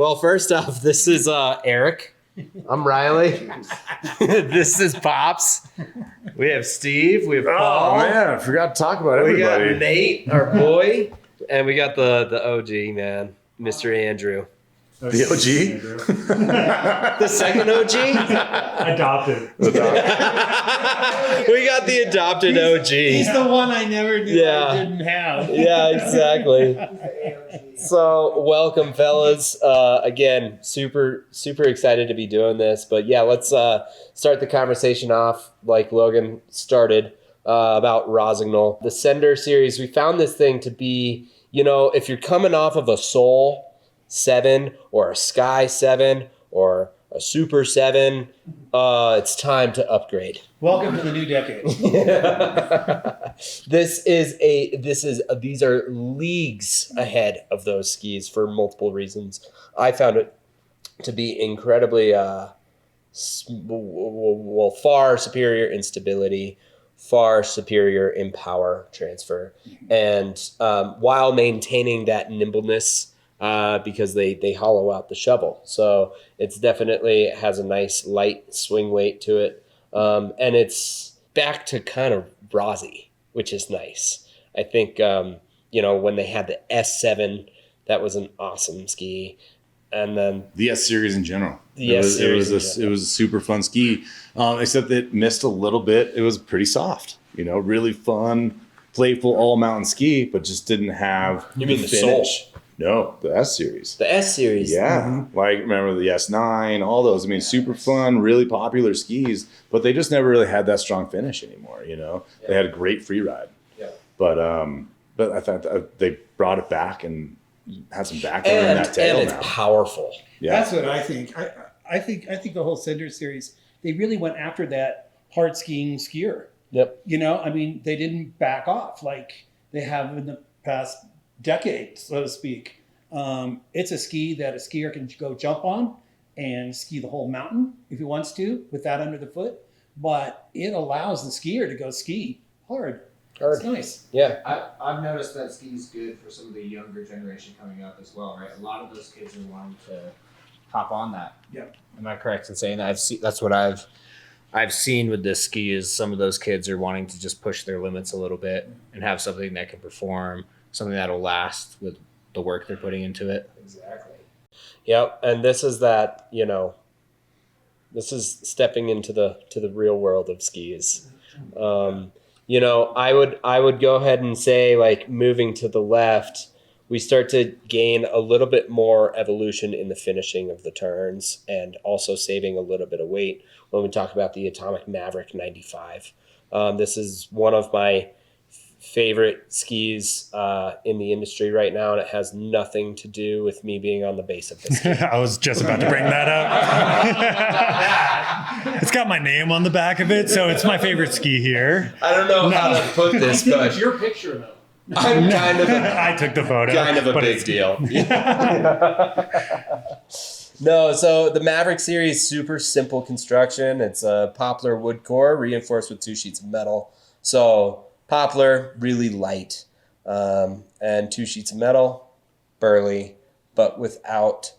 Well, first off, this is Eric. I'm Riley. This is Pops. We have Steve. We have Paul. Oh, man. I forgot to talk about everybody. We got Nate, our boy. And we got the OG, man, Mr. Andrew. The OG? The second OG? Adopted. We got the adopted OG. He's the one I never knew I didn't have. Yeah, exactly. So welcome, fellas. Again, super excited to be doing this. But yeah, let's start the conversation off like Logan started about Rossignol. The Sender series, we found this thing to be, if you're coming off of a Soul 7 or a Sky 7 or a Super 7, it's time to upgrade. Welcome to the new decade. These are leagues ahead of those skis for multiple reasons. I found it to be incredibly far superior in stability, far superior in power transfer, and while maintaining that nimbleness because they hollow out the shovel. So it's definitely has a nice light swing weight to it. And it's back to kind of Rossi, which is nice. I think, when they had the S7, that was an awesome ski. And then the S series in general. It was a super fun ski, except that it missed a little bit. It was pretty soft, really fun, playful all mountain ski, but just didn't have the finish. Soul? No, the S series. The S series. Yeah. Mm-hmm. Like, remember the S9, all those. I mean, super fun, really popular skis, but they just never really had that strong finish anymore, Yeah. They had a great free ride. Yeah. But I thought they brought it back and had some back in that tail. And it's powerful. Yeah. That's what I think. I think the whole Sender series, they really went after that hard skiing skier. Yep. They didn't back off like they have in the past decade, so to speak. It's a ski that a skier can go jump on and ski the whole mountain if he wants to with that under the foot, but it allows the skier to go ski hard. It's nice. Yeah. I've noticed that ski's good for some of the younger generation coming up as well, right? A lot of those kids are wanting to hop on that. Yeah. Am I correct in saying that? That's what I've seen with this ski is some of those kids are wanting to just push their limits a little bit and have something that can perform, something that'll last with the work they're putting into it. Exactly. Yep. And this is that, this is stepping into the real world of skis. I would go ahead and say, like, moving to the left, we start to gain a little bit more evolution in the finishing of the turns and also saving a little bit of weight when we talk about the Atomic Maverick 95. This is one of my favorite skis in the industry right now, and it has nothing to do with me being on the base of the ski. I was just about to bring that up. It's got my name on the back of it, so it's my favorite ski here. I don't know how to put this, but it's your picture though. I'm kind of I took the photo. Kind of a big deal. No, so the Maverick series, super simple construction. It's a poplar wood core reinforced with 2 sheets of metal. So poplar, really light, and 2 sheets of metal, burly, but without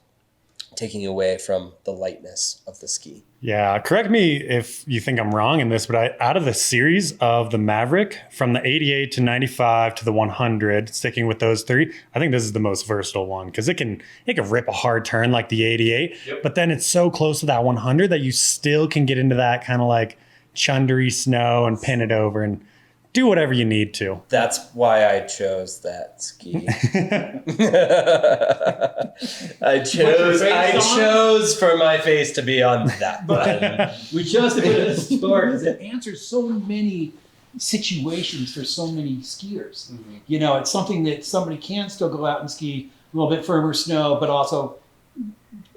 taking away from the lightness of the ski. Yeah, correct me if you think I'm wrong in this, but out of the series of the Maverick, from the 88 to 95 to the 100, sticking with those 3, I think this is the most versatile one because it can rip a hard turn like the 88, but then it's so close to that 100 that you still can get into that kind of like chundery snow and pin it over and do whatever you need to. That's why I chose that ski. I chose for my face to be on that button. We chose to put it in the store because it answers so many situations for so many skiers. Mm-hmm. It's something that somebody can still go out and ski a little bit firmer snow, but also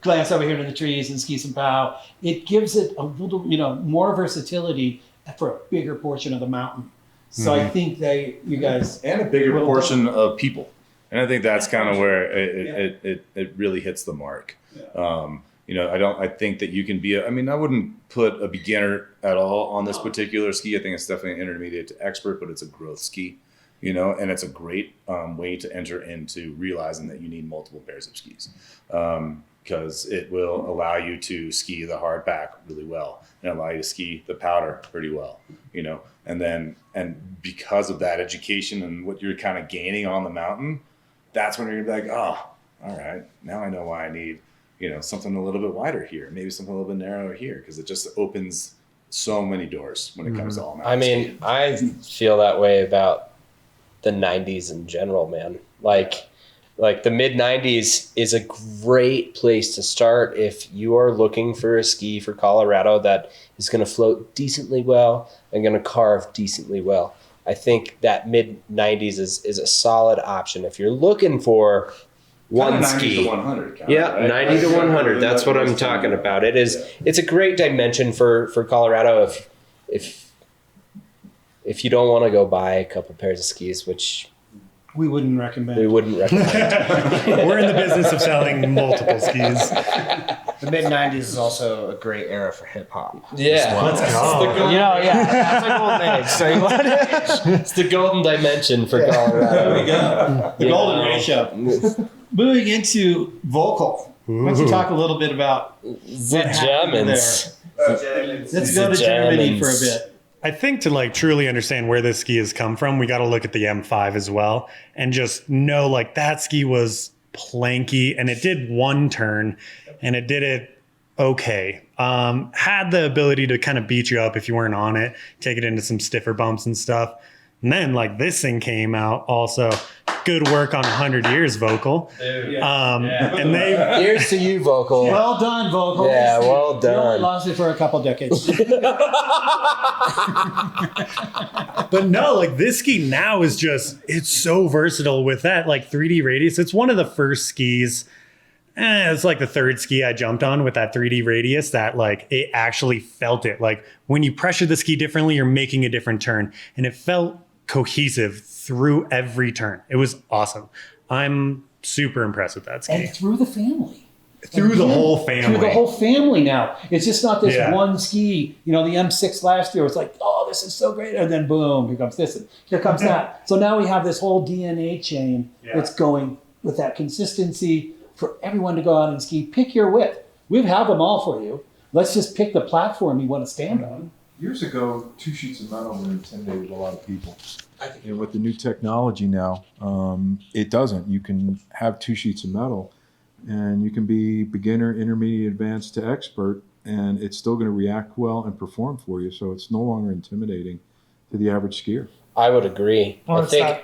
glance over here into the trees and ski some pow. It gives it a little, more versatility for a bigger portion of the mountain. So I think you guys... And a bigger portion of people. And I think that's kind of where it really hits the mark. Yeah. I think that you can be, I wouldn't put a beginner at all on this particular ski. I think it's definitely an intermediate to expert, but it's a growth ski, and it's a great way to enter into realizing that you need multiple pairs of skis. because it will allow you to ski the hard back really well and allow you to ski the powder pretty well, you know, and because of that education and what you're kind of gaining on the mountain, that's when you're gonna be like, oh, all right, now I know why I need, you know, something a little bit wider here, maybe something a little bit narrower here, because it just opens so many doors when it comes to all mountain I mean, skiing. I feel that way about the 90s in general, man. Like the mid 90s is a great place to start if you are looking for a ski for Colorado that is going to float decently well and going to carve decently well. I think that mid 90s is a solid option if you're looking for one Kinda 90 ski. to 100. Kind Yeah, of, right? 90 to 100. That's what I'm talking about. It's a great dimension for Colorado if you don't want to go buy a couple pairs of skis, which We wouldn't recommend. we wouldn't recommend. We're in the business of selling multiple skis. The mid '90s is also a great era for hip hop. Yeah, Let's go. That's a golden age. So you want it? It's the golden dimension for Colorado. There we go. The You golden know. ratio. Moving into Volkl. Why don't you talk a little bit about The what happened Germans. Let's go to Germany for a bit. I think to like truly understand where this ski has come from, we got to look at the M5 as well and just know like that ski was planky and it did one turn and it did it okay. Had the ability to kind of beat you up if you weren't on it, take it into some stiffer bumps and stuff. And then like this thing came out also. Good work on 100 years, Volkl. And they Here's to you, Volkl. Well done, Volkl. Yeah, well You only done. lost it for a couple decades. But no, like this ski now is just, it's so versatile with that like 3D radius. It's one of the first skis. It's like the third ski I jumped on with that 3D radius that like it actually felt it. Like when you pressure the ski differently, you're making a different turn. And it felt cohesive through every turn. It was awesome. I'm super impressed with that ski. And through the family. Through the whole family. Through the whole family now. It's just not this Yeah. one ski. You know, the M6 last year was like, oh, this is so great. And then boom, here comes this. And here comes that. So now we have this whole DNA chain that's going with that consistency for everyone to go out and ski. Pick your width. We have them all for you. Let's just pick the platform you want to stand on. Years ago, 2 sheets of metal would intimidate a lot of people. And with the new technology now, it doesn't. You can have 2 sheets of metal and you can be beginner, intermediate, advanced to expert, and it's still going to react well and perform for you. So it's no longer intimidating to the average skier. I would agree. Well, I it's think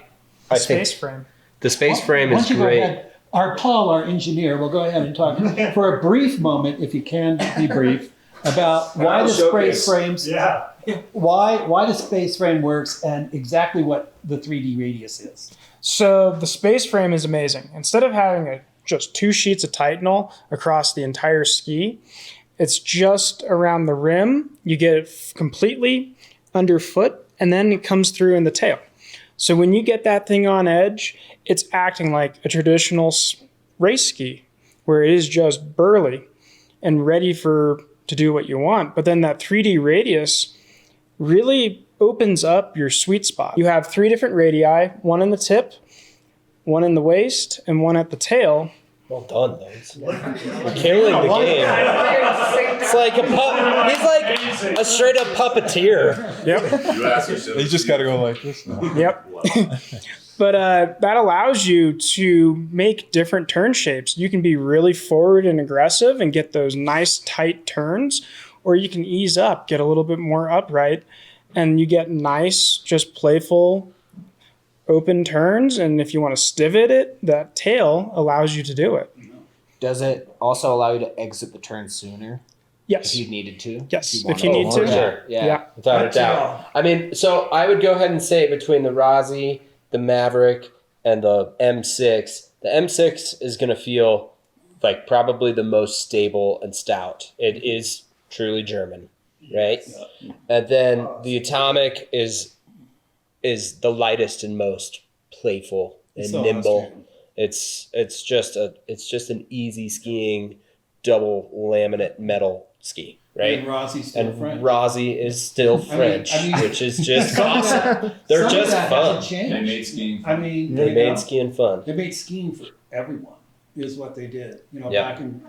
that space frame. the space frame Why is don't you go great. ahead? Our Paul, our engineer, will go ahead and talk for a brief moment, if you can be brief, about why the space frames, why the space frame works, and exactly what the 3D radius is. So the space frame is amazing. Instead of having just 2 sheets of Titanol across the entire ski, it's just around the rim. You get it completely underfoot, and then it comes through in the tail. So when you get that thing on edge, it's acting like a traditional race ski, where it is just burly and ready to do what you want. But then that 3D radius really opens up your sweet spot. You have 3 different radii, one in the tip, one in the waist, and one at the tail. Well done, Lance. You're killing the game. It's like he's like a straight up puppeteer. You just got to go like this now. Yep. But that allows you to make different turn shapes. You can be really forward and aggressive and get those nice tight turns, or you can ease up, get a little bit more upright, and you get nice, just playful, open turns. And if you want to stivet it, that tail allows you to do it. Does it also allow you to exit the turn sooner Yes. if you needed to? Yes, wanted if you need For to. sure. Yeah. Without a doubt. I mean, so I would go ahead and say between the Rossi, the Maverick, and the M6, the M6 is going to feel like probably the most stable and stout. It is truly German, right? And then the Atomic is the lightest and most playful and So nimble. Austrian. It's just an easy skiing double laminate metal ski, right? And Rossi's still And French. Rossi is still French, I mean- which is just Some of awesome. that- They're some of just that fun. hasn't changed. They made skiing I mean, They you made know, skiing fun. they made skiing for everyone. is what they did, Yep. back in,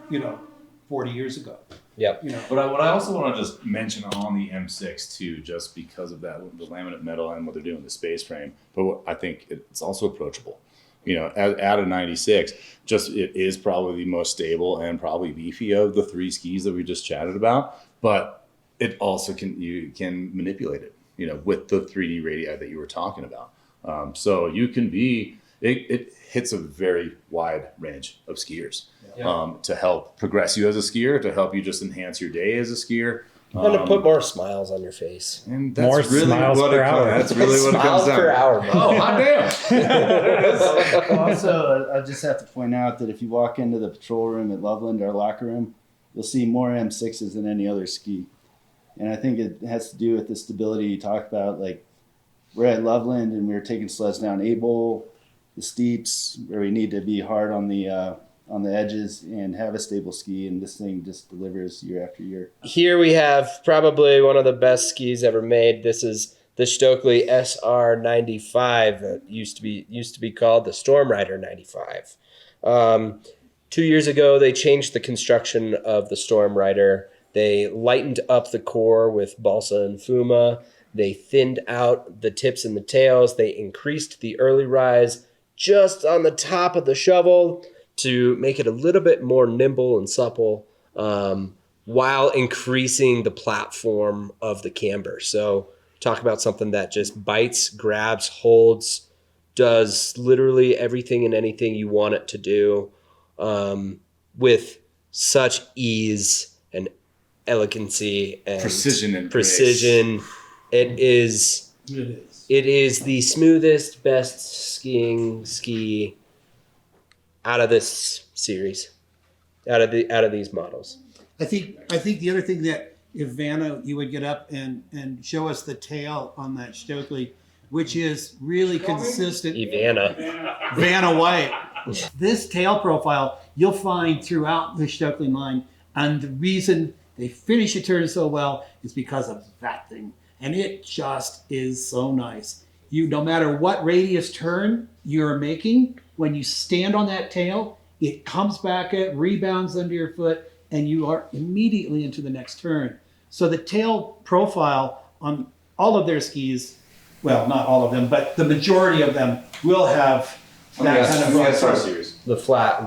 40 years ago. Yep. But what I also want to just mention on the M6 too, just because of that, the laminate metal and what they're doing, the space frame. But I think it's also approachable. At a 96, it is probably the most stable and probably beefy of the three skis that we just chatted about. But it also you can manipulate it, with the 3D radii that you were talking about. So you can it hits a very wide range of skiers. To help progress you as a skier, to help you just enhance your day as a skier. And to put more smiles on your face. And that's More really smiles what per it comes- hour. That's really what it comes Smiles down. per hour, man. Oh, hot damn! Also, I just have to point out that if you walk into the patrol room at Loveland, our locker room, you'll see more M6s than any other ski. And I think it has to do with the stability you talked about. Like, we're at Loveland and we were taking sleds down A-Bowl, the steeps, where we need to be hard on the edges and have a stable ski, and this thing just delivers year after year. Here we have probably one of the best skis ever made. This is the Stockli SR95 that used to be called the Storm Rider 95. 2 years ago, they changed the construction of the Storm Rider. They lightened up the core with balsa and fuma. They thinned out the tips and the tails. They increased the early rise just on the top of the shovel to make it a little bit more nimble and supple, while increasing the platform of the camber. So talk about something that just bites, grabs, holds, does literally everything and anything you want it to do, with such ease and elegancy and Precision and precision. It is the smoothest, best ski out of this series, out of these models. I think the other thing that if Vanna, you would get up and show us the tail on that Stockli, which is really consistent. Ivana. Vanna White. This tail profile you'll find throughout the Stockli line, and the reason they finish a turn so well is because of that thing, and it just is so nice. No matter what radius turn you're making, when you stand on that tail, it comes back, it rebounds under your foot, and you are immediately into the next turn. So the tail profile on all of their skis, well, not all of them, but the majority of them will have that kind of profile. series. The flat.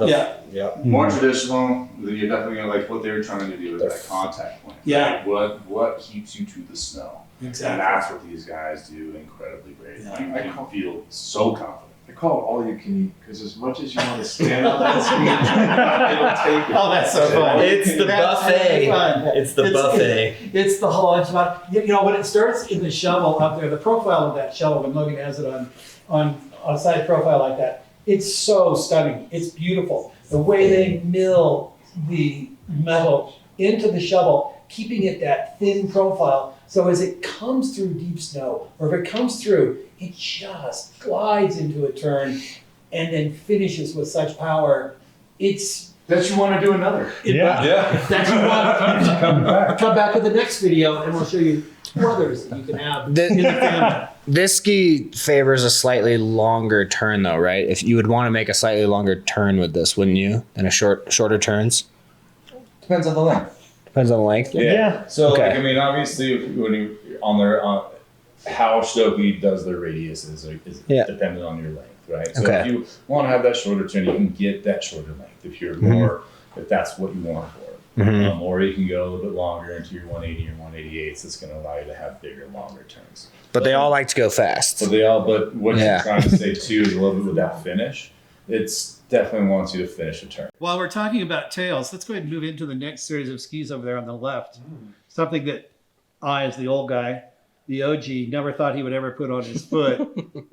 Yeah. More traditional. You're definitely gonna like what they were trying to do with that contact point. Yeah. Like what keeps you to the snow? Exactly. And that's what these guys do incredibly great. Yeah. You can feel so confident. I call it all you can eat because as much as you want to stand on that ski, it'll take it. Oh, that's so fun. It's the That's buffet. really fun. It's the buffet. It's the whole enchilada. When it starts in the shovel up there, the profile of that shovel, when Logan has it on a side profile like that, it's so stunning. It's beautiful. The way they mill the metal into the shovel, keeping it that thin profile. So as it comes through deep snow, or if it comes through, it just glides into a turn and then finishes with such power. It's That you want to do another. Yeah. that you want. Come back with the next video and we'll show you two others that you can have in the family. This ski favors a slightly longer turn, though, right? If you would want to make a slightly longer turn with this, wouldn't you? Than a shorter turns. Depends on the length. Depends on the length. Yeah. So, Okay. like, I mean, obviously, when you're on their how Stockli does their radius is dependent on your length, right? So Okay. if you want to have that shorter turn, you can get that shorter length if you're more, if that's what you want for it. Or you can go a little bit longer into your 180 or 188s. That's going to allow you to have bigger, longer turns. But they all like to go fast. But what Yeah. you're trying to say too is a little bit with that finish. It's definitely wants you to finish a turn. While we're talking about tails, let's go ahead and move into the next series of skis over there on the left. Something that I, as the old guy, the OG, never thought he would ever put on his foot,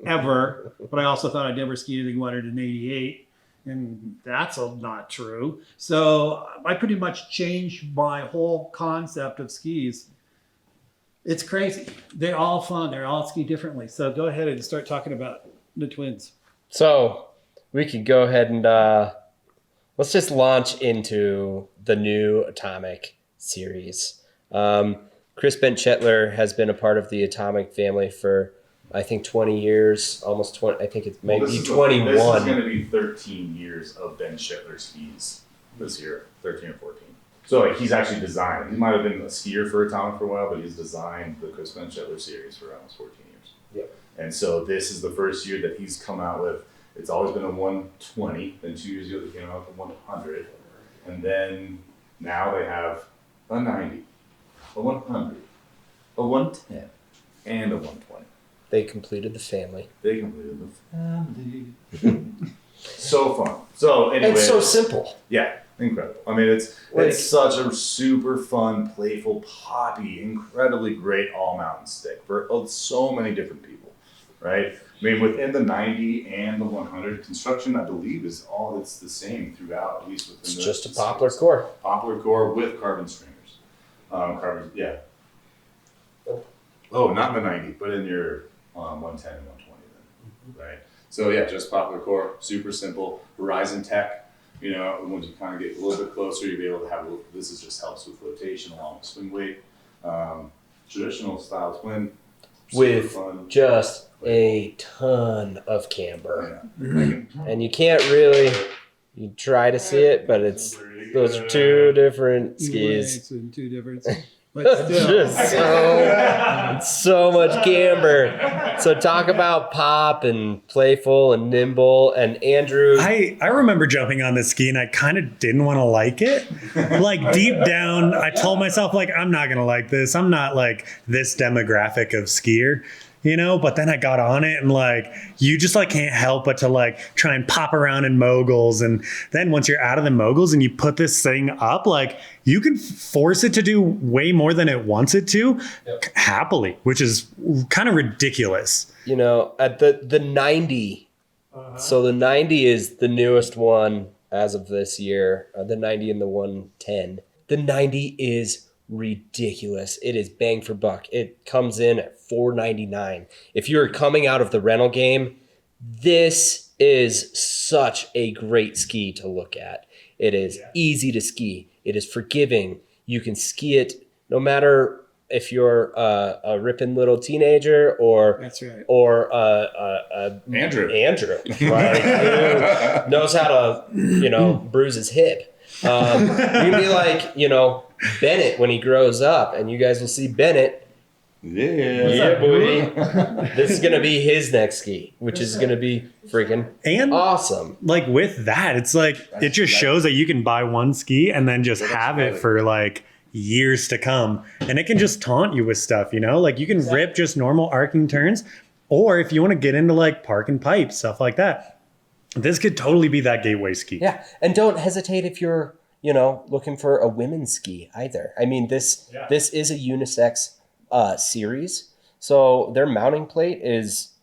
ever. But I also thought I'd never ski anything 188. And that's not true. So I pretty much changed my whole concept of skis. It's crazy. They're all fun. They're all ski differently. So go ahead and start talking about the twins. So we could go ahead and let's just launch into the new Atomic series. Chris Bentchetler has been a part of the Atomic family for I think 20 years, almost 20. I think it might Well, be this is 21. going to be 13 years of Bentchetler skis this year, 13 or 14. So like, he's actually designed. He might have been a skier for Atomic for a while, but he's designed the Chris Bentchetler series for almost 14 years. Yep. And so this is the first year that he's come out with. It's always been a 120. Then 2 years ago they came out with a 100, and then now they have a 90, a 100, a 110, and a 120. They completed the family. They completed the family. So fun. So anyway, And so simple. yeah, incredible. I mean, it's such a super fun, playful, poppy, incredibly great all mountain stick for so many different people, right? I mean, within the 90 and the 100 construction, I believe it's the same throughout, at least within It's the just a poplar core. poplar core with carbon stringers. Yeah. Oh, not in the 90, but in your 110 and 120 then, right? So yeah, just poplar core, super simple. Horizon Tech, you know, once you kind of get a little bit closer, you'll be able to have, this is just helps with flotation along with swing weight. Traditional style twin. super With fun. just a ton of camber. Yeah. And you can't really, you try to see it, but those are two different skis. And two different. Just so much camber. So talk about pop and playful and nimble. And Andrew, I remember jumping on this ski and I kind of didn't want to like it. Like deep down, I told myself like, I'm not going to like this. I'm not like this demographic of skier, you know? But then I got on it and like, you just like can't help but to like try and pop around in moguls. And then once you're out of the moguls and you put this thing up, like you can force it to do way more than it wants it to happily, which is kind of ridiculous. you know, at the 90. So the 90 is the newest one as of this year. The 90 and the 110. The 90 is ridiculous. It is bang for buck. It comes in at $499. If you're coming out of the rental game, this is such a great ski to look at. It is easy to ski. It is forgiving. You can ski it no matter if you're a ripping little teenager or That's right. or Andrew. right, who knows how to, you know, bruise his hip. You can be like, you know, Bennett when he grows up, and you guys will see Bennett. Yeah, boy. This is gonna be his next ski, which is gonna be freaking And awesome. like with that, it's like it just shows that you can buy one ski and then just have it for like years to come, and it can just taunt you with stuff, you know, like you can rip just normal arcing turns, or if you want to get into like park and pipe stuff like that, this could totally be that gateway ski. Yeah, and don't hesitate if you're, you know, looking for a women's ski either. I mean, this is a unisex series, so their mounting plate is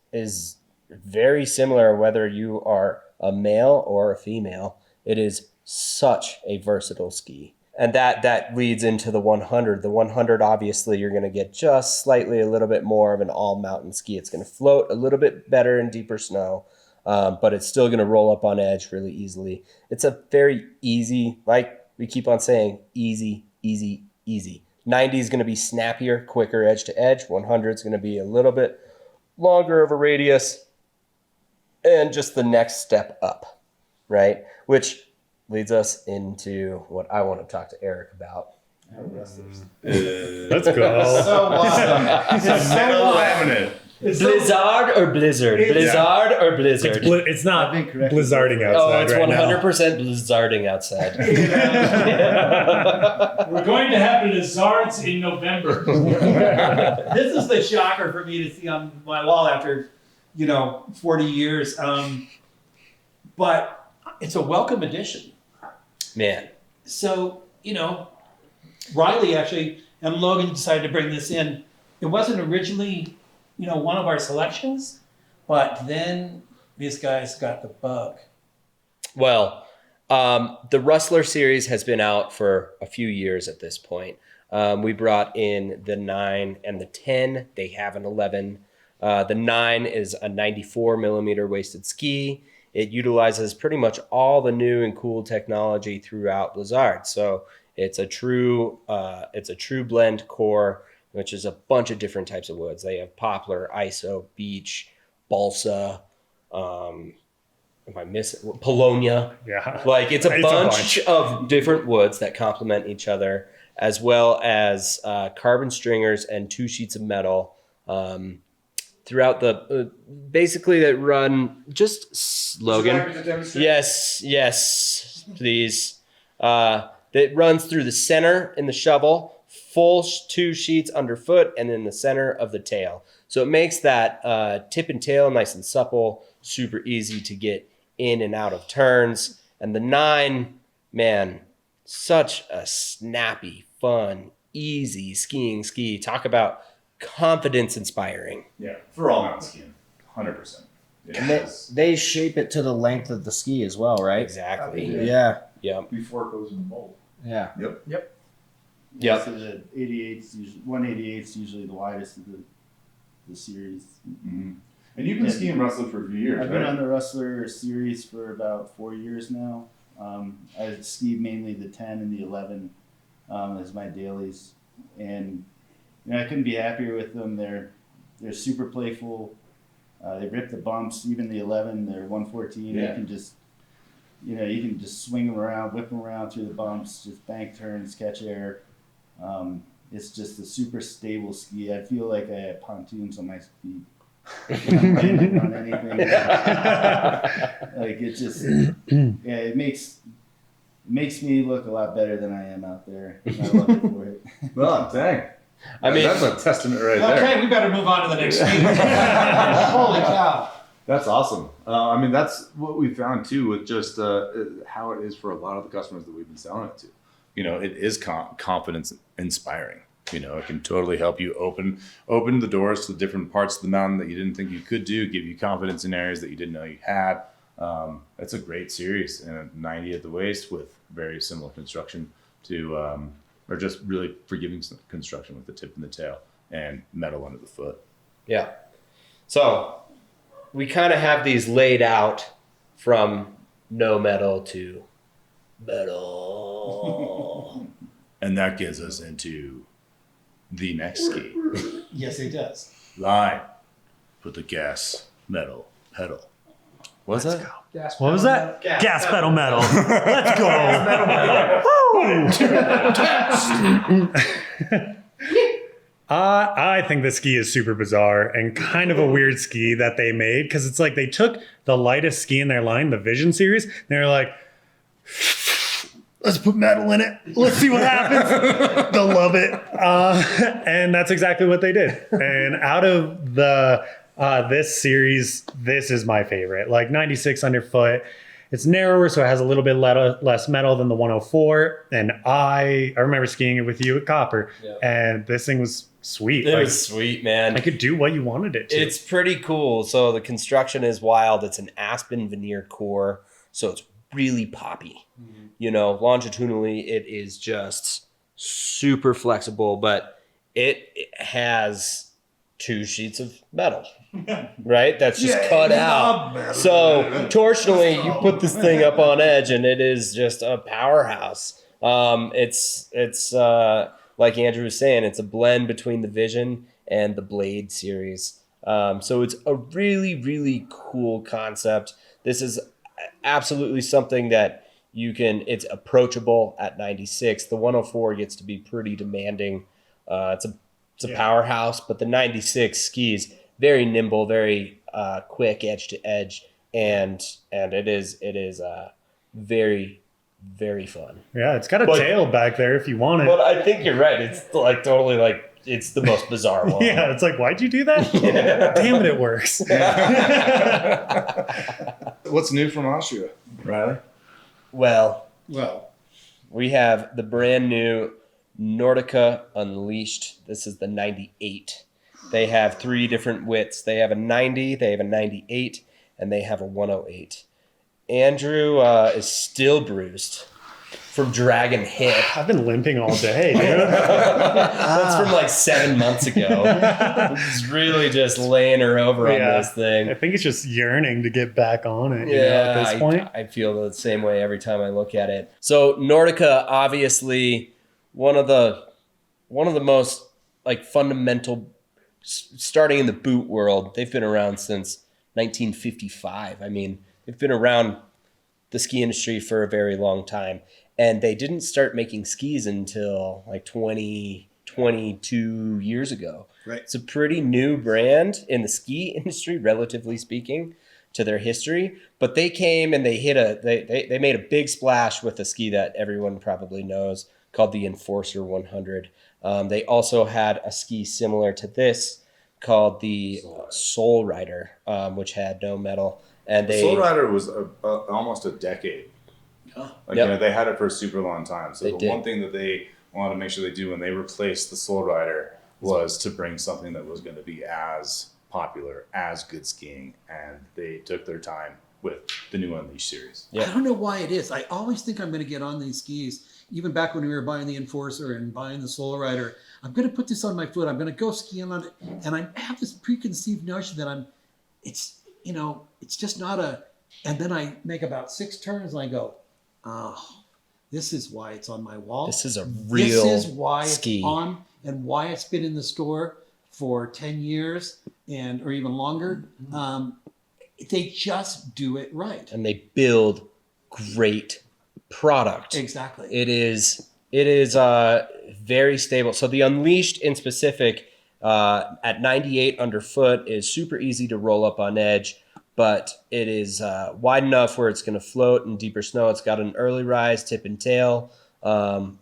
very similar whether you are a male or a female. It is such a versatile ski. And that leads into the 100. The 100, obviously, you're going to get just slightly a little bit more of an all-mountain ski. It's going to float a little bit better in deeper snow, but it's still going to roll up on edge really easily. It's a very easy, like we keep on saying, easy, easy, easy. 90 is going to be snappier, quicker edge to edge. 100 is going to be a little bit longer of a radius and just the next step up, right? Which leads us into what I want to talk to Eric about. Let's go. So awesome. Metal laminate. Blizzard or Blizzard? Blizzard or Blizzard? It's not I've been corrected. blizzarding Oh, outside it's right 100% blizzarding outside. We're going to have the Lizards in November. This is the shocker for me to see on my wall after, 40 years. But it's a welcome addition. Man. So, Riley actually and Logan decided to bring this in. It wasn't originally, one of our selections, but then these guys got the bug. Well, the Rustler series has been out for a few years at this point. We brought in the 9 and the 10. They have an 11. The 9 is a 94 millimeter waisted ski. It utilizes pretty much all the new and cool technology throughout Blizzard. So it's a true blend core which is a bunch of different types of woods. They have poplar, iso, beech, balsa, am I missing? Paulownia. Yeah. Like it's a It's a bunch bunch. of different woods that complement each other, as well as carbon stringers and 2 sheets of metal throughout the basically that run just Logan. Yes, please. That runs through the center in the shovel, full 2 sheets underfoot, and then the center of the tail. So it makes that tip and tail nice and supple, super easy to get in and out of turns. And the 9, man, such a snappy, fun, easy skiing ski. Talk about confidence inspiring. Yeah, for all mountain skiing, 100%. And they shape it to the length of the ski as well, right? Exactly. Yeah. Yep. Before it goes in the mold. Yeah. Yep. So the 88's usually 188's usually the widest of the series. Mm-hmm. And you've been skiing Rustler for a few years, I've been right? on the Rustler series for about 4 years now. I ski mainly the 10 and the 11 as my dailies, and I couldn't be happier with them. They're super playful. They rip the bumps. Even the 11, they're 114. Yeah. You can just you can just swing them around, whip them around through the bumps, just bank turns, catch air. It's just a super stable ski. I feel like I have pontoons on my feet. I'm landing on anything. Like it just, it makes me look a lot better than I am out there. And I love it for it. Well, dang. I mean, that's a testament right there. Okay, we better move on to the next ski. Holy cow. That's awesome. I mean, that's what we found too with just how it is for a lot of the customers that we've been selling it to. It is confidence inspiring. It can totally help you open the doors to different parts of the mountain that you didn't think you could do, give you confidence in areas that you didn't know you had. It's a great series, and a 90 at the waist with very similar construction to, or just really forgiving construction with the tip and the tail and metal under the foot. yeah. So we kind of have these laid out from no metal to metal. And that gets us into the next ski. Yes, it does. Line. Put the gas metal pedal. What's that? What was that? Gas pedal metal. Let's go. I think the ski is super bizarre and kind of a weird ski that they made, because it's like they took the lightest ski in their line, the Vision series, and they're like, let's put metal in it. Let's see what happens. They'll love it. And that's exactly what they did. And out of the this series, this is my favorite. Like 96 underfoot. It's narrower, so it has a little bit less metal than the 104. And I remember skiing it with you at Copper, and this thing was sweet. It was sweet, man. I could do what you wanted it to. It's pretty cool. So the construction is wild. It's an aspen veneer core, so it's really poppy. Longitudinally, it is just super flexible, but it has 2 sheets of metal, right? That's just cut out. So torsionally, you put this thing up on edge, and it is just a powerhouse. It's like Andrew was saying, it's a blend between the Vision and the Blade series. So it's a really, really cool concept. This is absolutely something that it's approachable at 96. The 104 gets to be pretty demanding. It's a powerhouse, but the 96 skis very nimble, very quick edge to edge, and it is very, very fun. Yeah, it's got a tail back there if you want it. But I think you're right. It's like totally like it's the most bizarre one. Yeah, it's like, why'd you do that? Damn it, it works. What's new from Austria, Riley? Well, we have the brand new Nordica Unleashed. This is the 98. They have 3 different widths. They have a 90, they have a 98, and they have a 108. Andrew is still bruised from dragging hip. I've been limping all day, dude. That's from like 7 months ago. He's really just laying her over on this thing. I think it's just yearning to get back on it. At this point, I feel the same way every time I look at it. So Nordica, obviously, one of the most like fundamental, starting in the boot world. They've been around since 1955. I mean, they've been around the ski industry for a very long time. And they didn't start making skis until like 22 years ago. Right. It's a pretty new brand in the ski industry, relatively speaking, to their history. But they came and they they made a big splash with a ski that everyone probably knows called the Enforcer 100. They also had a ski similar to this called the Soul Rider, which had no metal. And Soul Rider was almost a decade. Like, Yep. you know, they had it for a super long time. So They the did. one thing that they wanted to make sure they do when they replaced the Soul Rider was to bring something that was going to be as popular as good skiing, and they took their time with the new Unleashed series. Yeah. I don't know why it is. I always think I'm going to get on these skis. Even back when we were buying the Enforcer and buying the Soul Rider, I'm going to put this on my foot. I'm going to go skiing on it, and I have this preconceived notion that it's just not a. And then I make about 6 turns, and I go, oh, this is why it's on my wall. This is a real This is why ski. it's on, and why it's been in the store for 10 years or even longer. They just do it right. And they build great product. Exactly. It is very stable. So the Unleashed in specific, at 98 underfoot, is super easy to roll up on edge, but it is wide enough where it's going to float in deeper snow. It's got an early rise tip and tail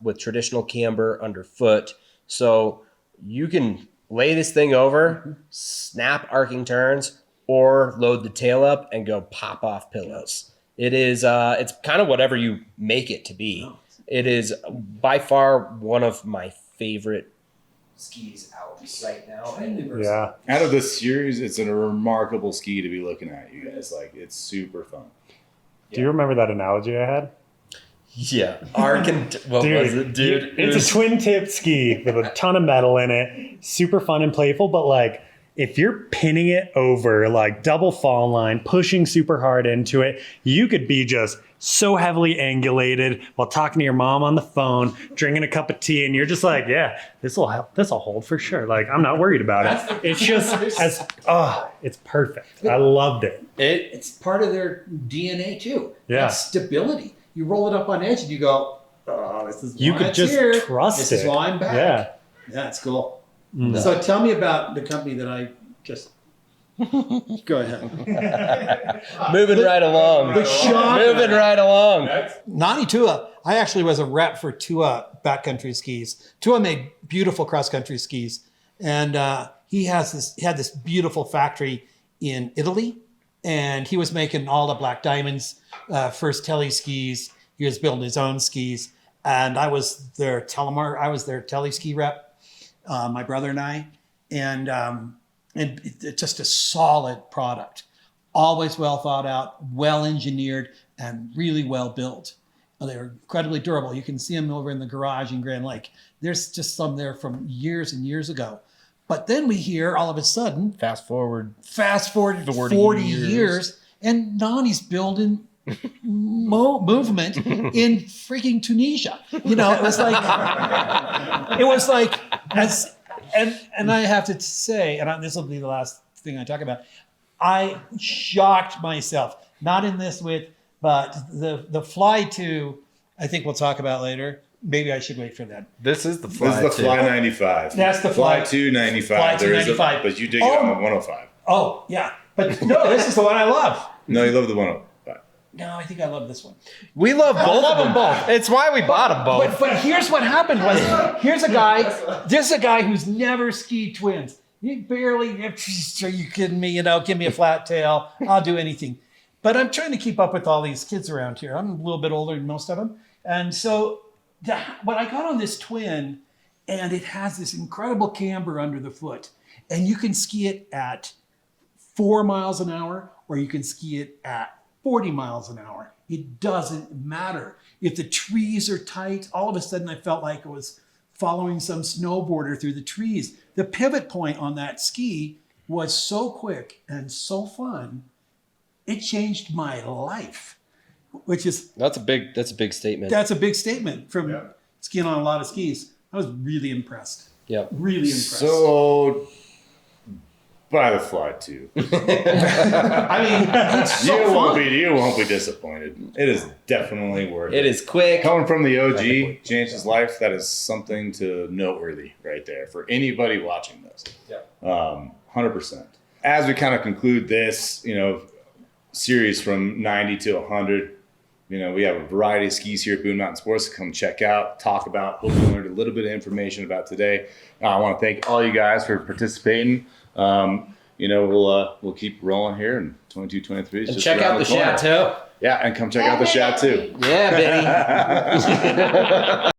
with traditional camber underfoot. So you can lay this thing over, snap arcing turns, or load the tail up and go pop off pillows. It is it's kind of whatever you make it to be. It is by far one of my favorite skis out right now. Yeah. Out of this series, it's a remarkable ski to be looking at, you guys. Like, it's super fun. Do you remember that analogy I had? Yeah. What was it, dude? It's a twin tip ski with a ton of metal in it. Super fun and playful, but like if you're pinning it over like double fall line, pushing super hard into it, you could be just so heavily angulated while talking to your mom on the phone, drinking a cup of tea, and you're just like, yeah, this will help. This will hold for sure. Like, I'm not worried about it. It's just it's perfect. I loved it. It's part of their DNA too. Yeah. That stability. You roll it up on edge and you go, oh, this is why You could it's just here. trust This it. is why I'm back. Yeah. Yeah, it's cool. Mm. So tell me about the company that I just. Go ahead. Moving right along. Moving right along. Nani Tua. I actually was a rep for Tua backcountry skis. Tua made beautiful cross-country skis, and he had this beautiful factory in Italy, and he was making all the Black Diamonds, first Telly skis. He was building his own skis, and I was their Telly ski rep, my brother and I, and it's just a solid product, always well thought out, well engineered, and really well built. They're incredibly durable. You can see them over in the garage in Grand Lake. There's just some there from years and years ago. But then we hear all of a sudden, Fast forward 40 years, and Nani's building movement in freaking Tunisia. You know, it was like, and I have to say, and this will be the last thing I talk about, I shocked myself, not in this but the Fly 2, I think we'll talk about later. Maybe I should wait for that. This is the This Fly. is the Fly 95. That's the Fly Fly 295. Fly 295. But you dig it on the 105. Oh, yeah. But no, this is the one I love. No, you love the 105. No, I think I love this one. We love both love of them both. It's why we bought them both. But here's what happened was, this is a guy who's never skied twins. He barely, are you kidding me? Give me a flat tail. I'll do anything. But I'm trying to keep up with all these kids around here. I'm a little bit older than most of them. And so when I got on this twin, and it has this incredible camber under the foot, and you can ski it at 4 miles an hour, or you can ski it at 40 miles an hour. It doesn't matter. If the trees are tight, all of a sudden I felt like I was following some snowboarder through the trees. The pivot point on that ski was so quick and so fun. It changed my life, which is That's a big statement. that's a big statement from skiing on a lot of skis. I was really impressed. Yep. Really impressed. So buy the Fly 2. I mean, it's so fun. You won't be disappointed. It is definitely worth it. It is quick. Coming from the OG, changed his life. That is something to noteworthy right there for anybody watching this. Yeah. 100%. As we kind of conclude this, series from 90 to 100, we have a variety of skis here at Boone Mountain Sports to come check out, talk about. Hope you learned a little bit of information about today. I want to thank all you guys for participating. We'll keep rolling here, and 22, 23 is And just check around out the corner. Chateau. Yeah, and come check out the Chateau. Yeah, Benny.